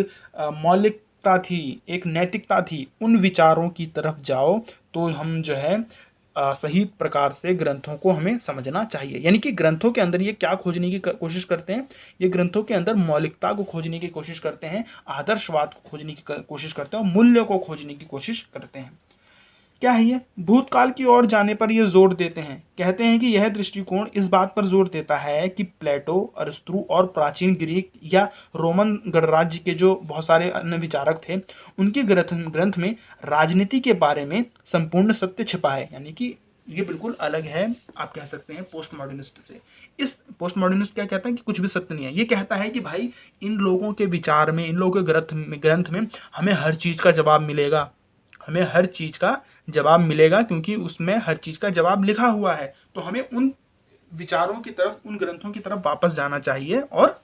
मौलिकता थी, एक नैतिकता थी, उन विचारों की तरफ जाओ तो हम जो है सही प्रकार से ग्रंथों को हमें समझना चाहिए। यानी कि ग्रंथों के अंदर ये क्या खोजने की कोशिश करते हैं, ये ग्रंथों के अंदर मौलिकता को खोजने की कोशिश करते हैं, आदर्शवाद को खोजने की कोशिश करते हैं और मूल्य को खोजने की कोशिश करते हैं। क्या है ये? भूतकाल की ओर जाने पर ये जोर देते हैं, कहते हैं कि यह दृष्टिकोण इस बात पर जोर देता है कि प्लेटो, अरिस्टो और प्राचीन ग्रीक या रोमन गणराज्य के जो बहुत सारे अन्य विचारक थे, उनके ग्रंथ में राजनीति के बारे में संपूर्ण सत्य छिपा है। यानी कि ये बिल्कुल अलग है, आप कह सकते हैं, पोस्ट मॉडर्निस्ट से। इस पोस्ट मॉडर्निस्ट क्या कहता है कि कुछ भी सत्य नहीं है, ये कहता है कि भाई इन लोगों के विचार में, इन लोगों के ग्रंथ में हमें हर चीज का जवाब मिलेगा, हमें हर चीज का जवाब मिलेगा, क्योंकि उसमें हर चीज का जवाब लिखा हुआ है। तो हमें उन विचारों की तरफ, उन ग्रंथों की तरफ वापस जाना चाहिए और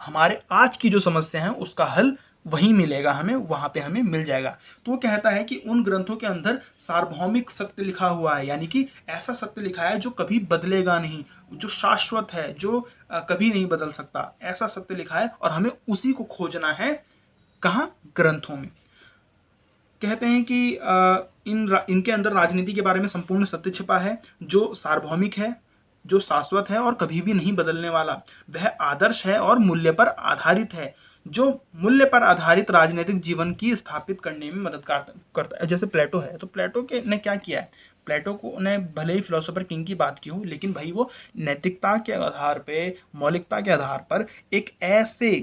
हमारे आज की जो समस्या है उसका हल वहीं मिलेगा, हमें वहां पे हमें मिल जाएगा। तो वो कहता है कि उन ग्रंथों के अंदर सार्वभौमिक सत्य लिखा हुआ है, यानी कि ऐसा सत्य लिखा है जो कभी बदलेगा नहीं, जो शाश्वत है, जो कभी नहीं बदल सकता, ऐसा सत्य लिखा है और हमें उसी को खोजना है। कहाँ? ग्रंथों में। कहते हैं कि इनके अंदर राजनीति के बारे में संपूर्ण सत्य छिपा है, जो सार्वभौमिक है, जो शाश्वत है और कभी भी नहीं बदलने वाला। वह आदर्श है और मूल्य पर आधारित है, जो मूल्य पर आधारित राजनीतिक जीवन की स्थापित करने में मदद करता है। जैसे प्लेटो है, तो प्लेटो के ने क्या किया है? प्लेटो को ने भले ही फिलोसोफर किंग की बात की हो, लेकिन भाई वो नैतिकता के आधार पे, मौलिकता के आधार पर एक ऐसे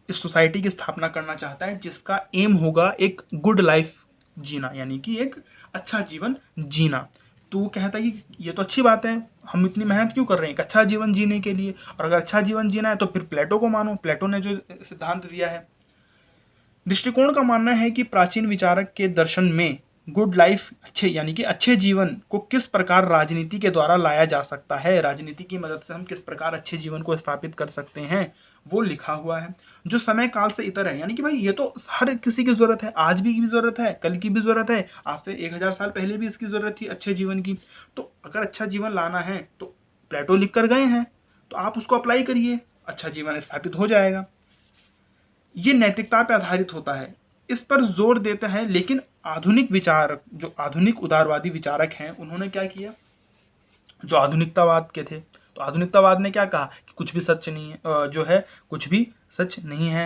इस सोसाइटी की स्थापना करना चाहता है जिसका एम होगा एक गुड लाइफ जीना, यानी कि एक अच्छा जीवन जीना। तो वो कहता है कि ये तो अच्छी बात है, हम इतनी मेहनत क्यों कर रहे हैं एक अच्छा जीवन जीने के लिए, और अगर अच्छा जीवन जीना है तो फिर प्लेटो को मानो, प्लेटो ने जो सिद्धांत दिया है। दृष्टिकोण का मानना है कि प्राचीन विचारक के दर्शन में गुड लाइफ, अच्छे यानी कि अच्छे जीवन को किस प्रकार राजनीति के द्वारा लाया जा सकता है, राजनीति की मदद से हम किस प्रकार अच्छे जीवन को स्थापित कर सकते हैं, वो लिखा हुआ है, जो समय काल से इतर है। यानी कि भाई ये तो हर किसी की जरूरत है, आज भी जरूरत है, कल की भी जरूरत है, आज से 1000 साल पहले भी इसकी जरूरत थी अच्छे जीवन की। तो अगर अच्छा जीवन लाना है तो प्लेटो लिख कर गए हैं, तो आप उसको अप्लाई करिए, अच्छा जीवन स्थापित हो जाएगा। ये नैतिकता पर आधारित होता है, इस पर जोर देता है। लेकिन आधुनिक विचारक, जो आधुनिक उदारवादी विचारक हैं, उन्होंने क्या किया? जो आधुनिकतावाद के थे, तो आधुनिकतावाद ने क्या कहा कि कुछ भी सच नहीं है, जो है कुछ भी सच नहीं है।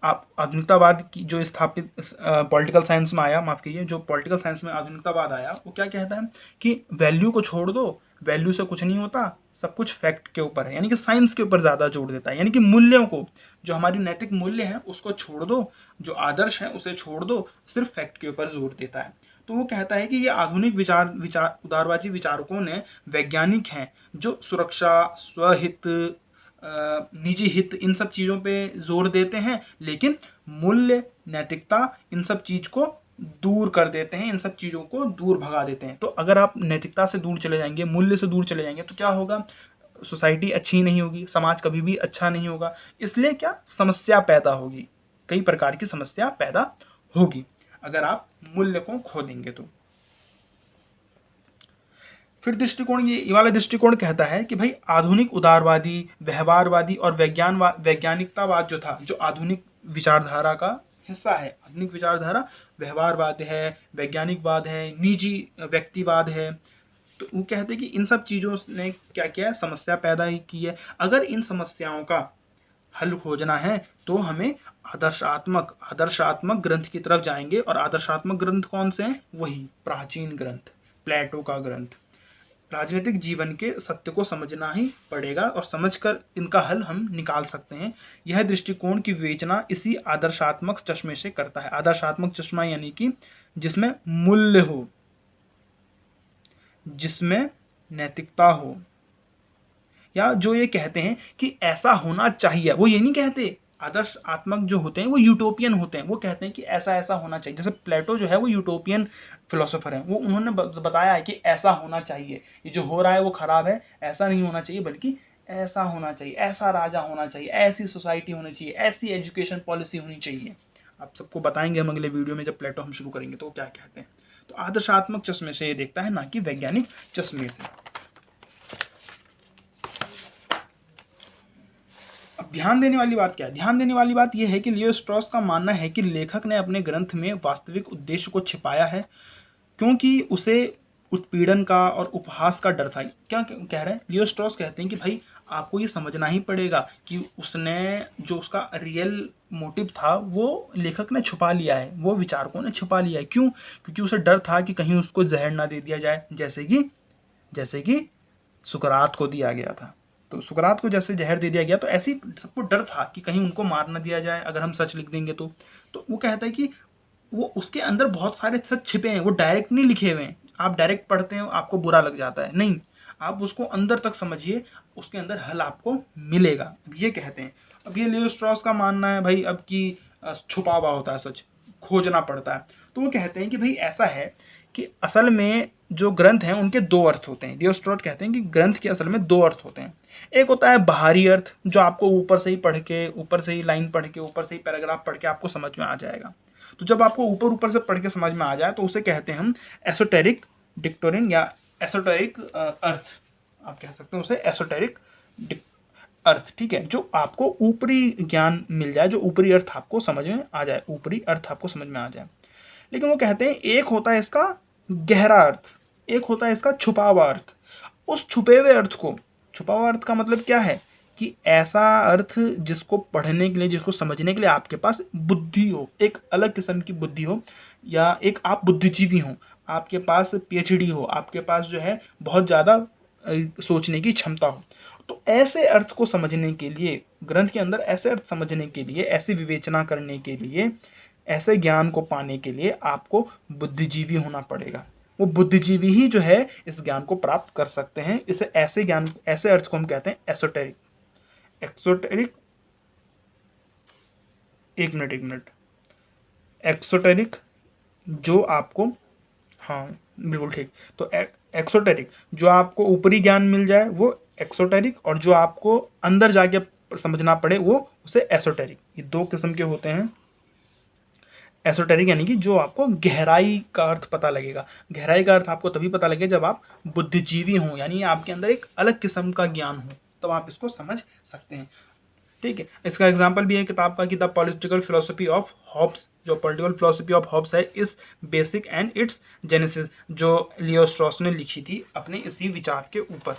आप आधुनिकतावाद की जो स्थापित पॉलिटिकल साइंस में आया, माफ कीजिए, जो पॉलिटिकल साइंस में आधुनिकतावाद आया, वो क्या कहता है कि वैल्यू को छोड़ दो, वैल्यू से कुछ नहीं होता, सब कुछ फैक्ट के ऊपर है, यानी कि साइंस के ऊपर ज्यादा जोर देता है। यानी कि मूल्यों को, जो हमारी नैतिक मूल्य हैं उसको छोड़ दो, जो आदर्श है उसे छोड़ दो, सिर्फ फैक्ट के ऊपर जोर देता है। तो वो कहता है कि ये आधुनिक विचार उदारवादी विचारकों ने वैज्ञानिक हैं जो सुरक्षा, स्वहित, निजी हित, इन सब चीजों पे जोर देते हैं, लेकिन मूल्य, नैतिकता, इन सब चीज को दूर कर देते हैं, इन सब चीजों को दूर भगा देते हैं। तो अगर आप नैतिकता से दूर चले जाएंगे, मूल्य से दूर चले जाएंगे, तो क्या होगा? सोसाइटी अच्छी नहीं होगी, समाज कभी भी अच्छा नहीं होगा। इसलिए क्या समस्या पैदा होगी, कई प्रकार की समस्या पैदा होगी अगर आप मूल्य को खो देंगे तो। फिर दृष्टिकोण, ये वाला दृष्टिकोण कहता है कि भाई आधुनिक उदारवादी, व्यवहारवादी और वैज्ञानिकतावाद जो था, जो आधुनिक विचारधारा का हिस्सा है, आधुनिक विचारधारा व्यवहारवाद है, वैज्ञानिकवाद है, निजी व्यक्तिवाद है। तो वो कहते हैं कि इन सब चीजों ने क्या किया है? समस्या पैदा ही की है। अगर इन समस्याओं का हल खोजना है तो हमें आदर्शात्मक ग्रंथ की तरफ जाएंगे। और आदर्शात्मक ग्रंथ कौन से हैं? वही प्राचीन ग्रंथ, प्लेटो का ग्रंथ। राजनीतिक जीवन के सत्य को समझना ही पड़ेगा और समझकर इनका हल हम निकाल सकते हैं। यह दृष्टिकोण की विवेचना इसी आदर्शात्मक चश्मे से करता है। आदर्शात्मक चश्मा यानी कि जिसमें मूल्य हो, जिसमें नैतिकता हो, या जो ये कहते हैं कि ऐसा होना चाहिए। वो ये नहीं कहते, आदर्श आत्मक जो होते हैं वो यूटोपियन होते हैं, वो कहते हैं कि ऐसा ऐसा होना चाहिए। जैसे प्लेटो जो है वो यूटोपियन फिलोसोफर है, वो उन्होंने बताया है कि ऐसा होना चाहिए, ये जो हो रहा है वो खराब है, ऐसा नहीं होना चाहिए, बल्कि ऐसा होना चाहिए, ऐसा राजा होना चाहिए, ऐसी सोसाइटी होनी चाहिए, ऐसी एजुकेशन पॉलिसी होनी चाहिए। आप सबको बताएंगे हम अगले वीडियो में, जब प्लेटो हम शुरू करेंगे तो क्या कहते हैं। तो आदर्शात्मक चश्मे से ये देखता है, ना कि वैज्ञानिक चश्मे से। अब ध्यान देने वाली बात क्या है? ध्यान देने वाली बात यह है कि लियो स्ट्रॉस का मानना है कि लेखक ने अपने ग्रंथ में वास्तविक उद्देश्य को छिपाया है, क्योंकि उसे उत्पीड़न का और उपहास का डर था। क्या कह रहे हैं? लियो स्ट्रॉस कहते हैं कि भाई आपको ये समझना ही पड़ेगा कि उसने जो उसका रियल मोटिव था वो लेखक ने छुपा लिया है, वो विचारकों ने छुपा लिया है। क्यों? क्योंकि उसे डर था कि कहीं उसको जहर ना दे दिया जाए, जैसे कि सुकरात को दिया गया था। तो सुकरात को जैसे जहर दे दिया गया, तो ऐसी सबको डर था कि कहीं उनको मार ना दिया जाए अगर हम सच लिख देंगे तो। वो कहता है कि वो उसके अंदर बहुत सारे सच छिपे हैं, वो डायरेक्ट नहीं लिखे हुए हैं। आप डायरेक्ट पढ़ते हैं आपको बुरा लग जाता है, नहीं, आप उसको अंदर तक समझिए, उसके अंदर हल आपको मिलेगा, ये कहते हैं। अब ये लियो स्ट्रॉस का मानना है भाई, अब कि छुपा हुआ होता है सच, खोजना पड़ता है। तो वो कहते हैं कि भाई ऐसा है कि असल में जो ग्रंथ हैं उनके दो अर्थ होते हैं। लियो स्ट्रॉस कहते हैं कि ग्रंथ के असल में दो अर्थ होते हैं। एक होता है बाहरी अर्थ, जो आपको ऊपर से ही पढ़ के, ऊपर से ही लाइन पढ़ के, ऊपर से ही पैराग्राफ पढ़ के आपको समझ में आ जाएगा। तो जब आपको ऊपर ऊपर से पढ़ के समझ में आ जाए तो उसे कहते हैं हम एसोटेरिक डिक्टोरिन या एसोटेरिक अर्थ, आप कह सकते हैं उसे एसोटेरिक अर्थ, ठीक है। जो आपको ऊपरी ज्ञान मिल जाए, जो ऊपरी अर्थ आपको समझ में आ जाए, ऊपरी अर्थ आपको समझ में आ जाए। लेकिन वो कहते हैं एक होता है इसका गहरा अर्थ, एक होता है इसका छुपा हुआ अर्थ। उस छुपे हुए अर्थ को, छुपा हुआ अर्थ का मतलब क्या है कि ऐसा अर्थ जिसको पढ़ने के लिए, जिसको समझने के लिए आपके पास बुद्धि हो, एक अलग किस्म की बुद्धि हो, या एक आप बुद्धिजीवी हो, आपके पास पीएचडी हो, आपके पास जो है बहुत ज़्यादा सोचने की क्षमता हो। तो ऐसे अर्थ को समझने के लिए, ग्रंथ के अंदर ऐसे अर्थ समझने के लिए, ऐसी विवेचना करने के लिए, ऐसे ज्ञान को पाने के लिए आपको बुद्धिजीवी होना पड़ेगा। वो बुद्धिजीवी ही जो है इस ज्ञान को प्राप्त कर सकते हैं। इसे ऐसे ज्ञान, ऐसे अर्थ को हम कहते हैं एसोटेरिक। एक्सोटेरिक, एक मिनट, एक्सोटेरिक जो आपको, हाँ बिल्कुल ठीक। तो एक्सोटेरिक जो आपको ऊपरी ज्ञान मिल जाए वो एक्सोटेरिक, और जो आपको अंदर जाके समझना पड़े वो उसे एसोटेरिक। ये दो किस्म के होते हैं। एसोटेरिक यानी कि जो आपको गहराई का अर्थ पता लगेगा। गहराई का अर्थ आपको तभी पता लगेगा जब आप बुद्धिजीवी हों, यानी आपके अंदर एक अलग किस्म का ज्ञान हो, तब आप इसको समझ सकते हैं, ठीक है। इसका एग्जाम्पल भी है किताब का, कि the political philosophy of Hobbes, जो पॉलिटिकल फिलोसफी ऑफ हॉब्स है, इस बेसिक एंड इट्स जेनेसिस, जो लियो स्ट्रॉस ने लिखी थी अपने इसी विचार के ऊपर।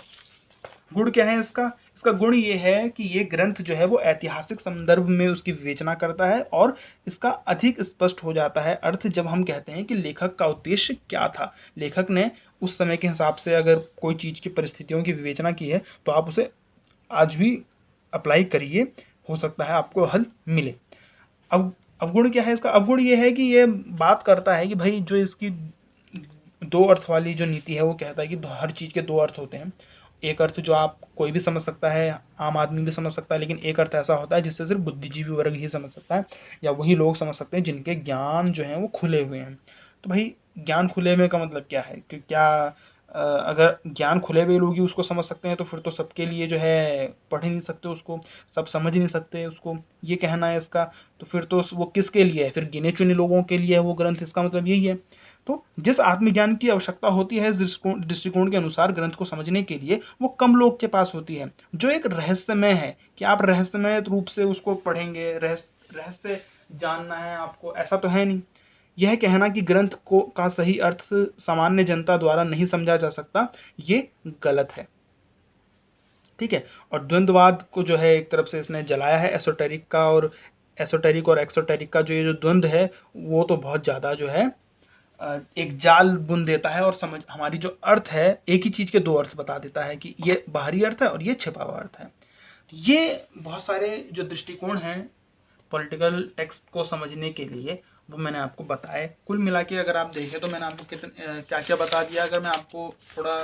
गुण क्या है इसका? इसका गुण ये है कि ये ग्रंथ जो है वो ऐतिहासिक संदर्भ में उसकी विवेचना करता है, और इसका अधिक स्पष्ट हो जाता है अर्थ जब हम कहते हैं कि लेखक का उद्देश्य क्या था। लेखक ने उस समय के हिसाब से अगर कोई चीज़ की परिस्थितियों की विवेचना की है तो आप उसे आज भी अप्लाई करिए, हो सकता है आपको हल मिले। अब अवगुण क्या है इसका? अवगुण ये है कि ये बात करता है कि भाई जो इसकी दो अर्थ वाली जो नीति है वो कहता है कि हर चीज़ के दो अर्थ होते हैं। एक अर्थ जो आप कोई भी समझ सकता है, आम आदमी भी समझ सकता है, लेकिन एक अर्थ ऐसा होता है जिससे सिर्फ बुद्धिजीवी वर्ग ही समझ सकता है, या वही लोग समझ सकते हैं जिनके ज्ञान जो हैं वो खुले हुए हैं। तो भाई ज्ञान खुले हुए का मतलब क्या है कि क्या अगर ज्ञान खुले हुए लोग ही उसको समझ सकते हैं तो फिर तो सबके लिए जो है पढ़ ही नहीं सकते उसको, सब समझ ही नहीं सकते उसको, ये कहना है इसका। तो फिर तो वो किसके लिए है? फिर गिने चुने लोगों के लिए है वो ग्रंथ, इसका मतलब यही है। तो जिस आत्मज्ञान की आवश्यकता होती है इस दृष्टिकोण के अनुसार ग्रंथ को समझने के लिए, वो कम लोग के पास होती है। जो एक रहस्यमय है कि आप रहस्यमय रूप से उसको पढ़ेंगे, रहस्य जानना है आपको, ऐसा तो है नहीं। यह कहना कि ग्रंथ को का सही अर्थ सामान्य जनता द्वारा नहीं समझा जा सकता, ये गलत है, ठीक है। और द्वंद्ववाद को जो है एक तरफ से इसने जलाया है, एसोटेरिक का, और एसोटेरिक और एक्सोटेरिक का जो ये जो द्वंद्व है वो तो बहुत ज़्यादा जो है एक जाल बुन देता है, और समझ हमारी जो अर्थ है, एक ही चीज़ के दो अर्थ बता देता है कि ये बाहरी अर्थ है और ये छिपा हुआ अर्थ है। ये बहुत सारे जो दृष्टिकोण हैं पॉलिटिकल टेक्स्ट को समझने के लिए वो मैंने आपको बताया। कुल मिला के अगर आप देखें तो मैंने आपको कितने क्या क्या बता दिया। अगर मैं आपको थोड़ा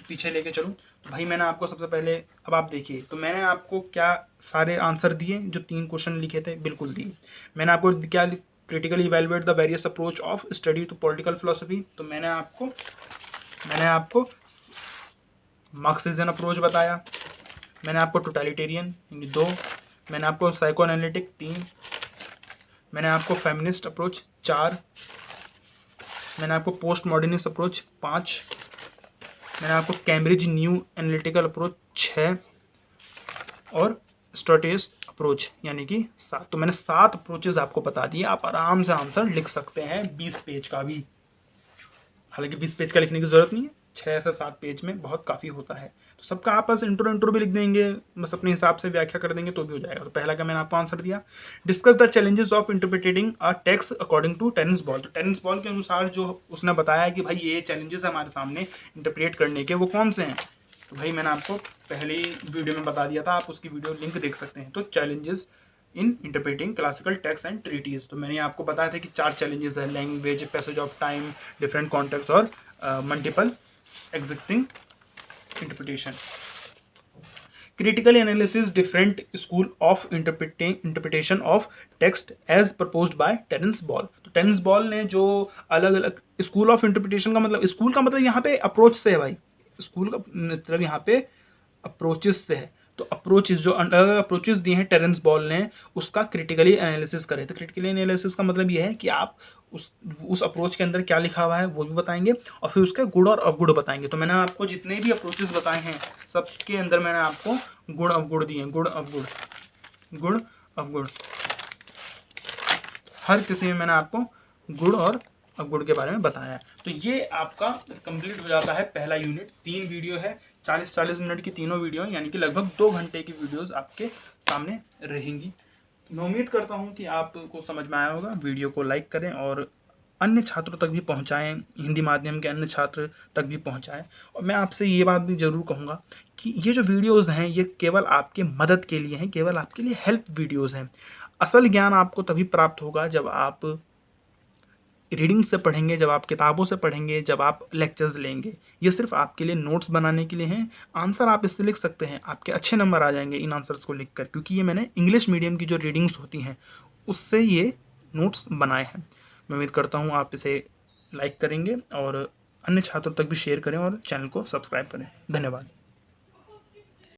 पीछे लेके चलूँ तो भाई मैंने आपको सबसे पहले, अब आप देखिए, तो मैंने आपको क्या सारे आंसर दिए, जो 3 क्वेश्चन लिखे थे बिल्कुल दिए। मैंने आपको क्या, critically evaluate the various approach of study to political philosophy, तो मैंने आपको मार्क्सिज्म अप्रोच बताया। मैंने आपको टोटलिटेरियन 2, मैंने आपको साइको एनालिटिक 3, मैंने आपको फेमिनिस्ट अप्रोच 4, मैंने आपको पोस्ट मॉडर्निस्ट अप्रोच 5, मैंने आपको कैम्ब्रिज न्यू एनालिटिकल अप्रोच 6 और स्ट्रैटेजिस्ट अप्रोच यानी कि 7। तो मैंने 7 अप्रोचेज आपको बता दिए। आप आराम से आंसर लिख सकते हैं 20 पेज का भी। हालांकि 20 पेज का लिखने की ज़रूरत नहीं है, 6 से 7 पेज में बहुत काफ़ी होता है। तो सबका आप बस इंट्रो भी लिख देंगे, बस अपने हिसाब से व्याख्या कर देंगे तो भी हो जाएगा। तो पहला का मैंने आपको आंसर दिया, discuss the challenges of interpreting a text according to Terence Ball. तो टेरेंस बॉल के अनुसार जो उसने बताया कि भाई ये चैलेंजेस हमारे सामने इंटरप्रेट करने के, वो कौन से हैं। तो भाई मैंने आपको पहले ही वीडियो में बता दिया था, आप उसकी वीडियो लिंक देख सकते हैं। तो challenges in interpreting classical text and treatise, तो मैंने आपको बताया था कि 4 चैलेंजेस है, language, passage of time, different context और multiple existing interpretation. Critical analysis different school of interpretation of text as proposed by Terence Ball. तो टेरेंस बॉल ने जो अलग अलग स्कूल ऑफ इंटरप्रिटेशन का मतलब, स्कूल का मतलब यहाँ पे अप्रोच से है भाई, स्कूल का मतलब यहाँ पे अप्रोचेस से है। तो अप्रोचेस, जो अलग अलग अप्रोचेस दिए हैं टेरेंस बॉल ने, उसका क्रिटिकली एनालिसिस करें। तो क्रिटिकली एनालिसिस का मतलब ये है कि आप उस अप्रोच के अंदर क्या लिखा हुआ है वो भी बताएंगे और फिर उसके गुण और अवगुण बताएंगे। तो मैंने आपको जितने भी अप्रोचेस बताए हैं सबके अंदर मैंने आपको गुण अवगुण दिए, गुण अवगुण, हर किसी में मैंने आपको गुण और अवगुण के बारे में बताया। तो ये आपका कंप्लीट हो जाता है पहला यूनिट। 3 वीडियो है, 40-40 मिनट की तीनों वीडियो, यानी कि लगभग 2 घंटे की वीडियोस आपके सामने रहेंगी। मैं उम्मीद करता हूँ कि आपको समझ में आया होगा। वीडियो को लाइक करें और अन्य छात्रों तक भी पहुँचाएँ, हिंदी माध्यम के अन्य छात्र तक भी पहुँचाएँ। और मैं आपसे ये बात भी ज़रूर कहूँगा कि ये जो वीडियोज़ हैं ये केवल आपके मदद के लिए हैं, केवल आपके लिए हेल्प वीडियोज़ हैं। असल ज्ञान आपको तभी प्राप्त होगा जब आप रीडिंग से पढ़ेंगे, जब आप किताबों से पढ़ेंगे, जब आप लेक्चर्स लेंगे। ये सिर्फ आपके लिए नोट्स बनाने के लिए हैं। आंसर आप इससे लिख सकते हैं, आपके अच्छे नंबर आ जाएंगे इन आंसर्स को लिखकर, क्योंकि ये मैंने इंग्लिश मीडियम की जो रीडिंग्स होती हैं उससे ये नोट्स बनाए हैं। मैं उम्मीद करता हूँ आप इसे लाइक करेंगे और अन्य छात्रों तक भी शेयर करें और चैनल को सब्सक्राइब करें। धन्यवाद।